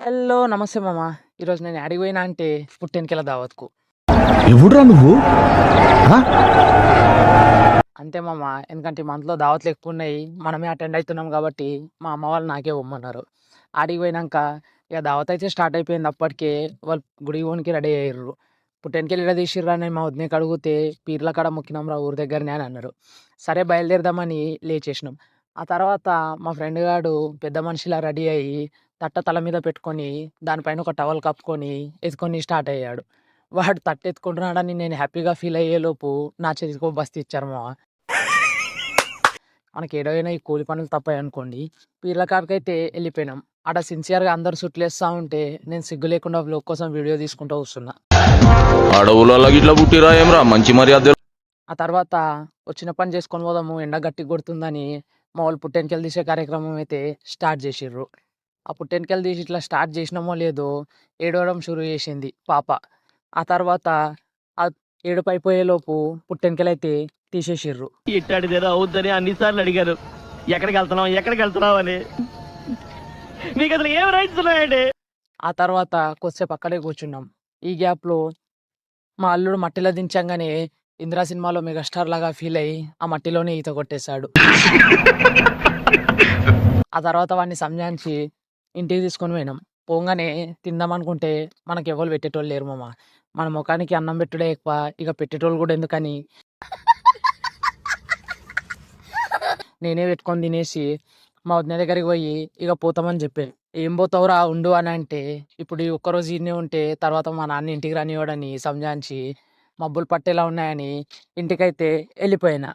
Hello! నమస్తే మామ. ఈరోజు నేను యాడికి పోయినా అంటే పుట్టెనకల దావత్‌కు. ఎవడురా నువ్వు? ఆ? అంతే మామ. ఎందుకంటే ఈ మంత్‌లో దావత్‌లు ఎక్కువున్నాయి. మనమే అటెండ్ అయితున్నాం కాబట్టి మా అమ్మ వాళ్ళు నాకే పొమ్మన్నారు. ఆడికి పోయినంక ఇక దావత్ అయితే స్టార్ట్ అయిపోయింది. అప్పటికే వాళ్ళు గుడికి పోనీకి రెడీ అయ్యిర్రు. పుట్టెనకలు ఏడ తీసిర్రు అని మా వదినకి అడిగితే పీర్ల కాడ మొక్కినాంరా ఊరి దగ్గరనే అని అన్నారు. సరే బయలుదేరదామని లేచేసినాం. ఆ తర్వాత మా ఫ్రెండ్ గాడు పెద్ద మనిషిలా రెడీ అయ్యి తట్ట తల మీద పెట్టుకొని దానిపైన ఒక టవల్ కప్పుకొని ఎత్తుకొని స్టార్ట్ అయ్యాడు. వాడు తట్ట ఎత్తుకుంటున్నాడని నేను హ్యాపీగా ఫీల్ అయ్యేలోపు నా చేతికి ఓ బస్తా ఇచ్చారు మామ. మనకి ఏడైనా ఈ కూలి పనులు తప్పాయనుకోండి. పీర్ల కాడికైతే వెళ్ళిపోయినాం. ఆడ సిన్సియర్‌గా అందరూ సుట్లేస్తా ఉంటే నేను సిగ్గు లేకుండా వ్లాగ్ కోసం వీడియో తీసుకుంటూ కూర్చున్నా. అడవులలో గిట్లా పుట్టిరా ఏమ్రా మంచి మర్యాద ఆ తర్వాత వచ్చిన పని చేసుకొని పోదాము ఎండ గట్టిగా కొడుతుందని మా వాళ్ళు పుట్టెనకలు తీసే కార్యక్రమం అయితే స్టార్ట్ చేసిర్రు. ఆ పుట్టెనకలు తీసి ఇట్లా స్టార్ట్ చేసినామో లేదో ఏడవడం షురూ చేసింది పాప. ఆ తర్వాత ఆ ఏడుపు అయిపోయేలోపు పుట్టెనకలైతే తీసేసిర్రు. ఇట్టాడిదేదో అవుద్దని అన్నిసార్లు అడిగారు. ఎక్కడికి వెళ్తున్నావు అని. మీకు అసలు ఏం రైట్స్ ఉన్నాయండి? ఆ తర్వాత కొద్దిసేపు అక్కడే కూర్చున్నాం. ఈ గ్యాప్‌లో మా అల్లుడు మట్టిలో దించంగానే 'ఇంద్ర' సినిమాలో మెగాస్టార్ లాగా ఫీల్ అయ్యి ఆ మట్టిలోనే ఈత కొట్టేశాడు. ఆ తర్వాత వాడిని సంజాయించి ఇంటికి తీసుకొని పోయినాం. పోంగానే తిందామనుకుంటే మనకెవ్వరు పెట్టేటోళ్ళు లేరు మామ. మన మొఖానికి అన్నం పెట్టుడే ఎక్కువ. ఇక పెట్టేటోళ్ళు కూడా ఎందుకని నేనే పెట్టుకొని తినేసి మా వదిన దగ్గరికి పోయి ఇక పోతామని చెప్పా. "ఏం పోతావురా ఉండు" అని అంటే, ఇప్పుడు ఈ ఒక్కరోజు ఈడనే ఉంటే తర్వాత మా నాన్న ఇంటికి రానివ్వడని సంజాయించి మబ్బులు పట్టేలా ఉన్నాయని ఇంటికైతే వెళ్ళిపోయినా.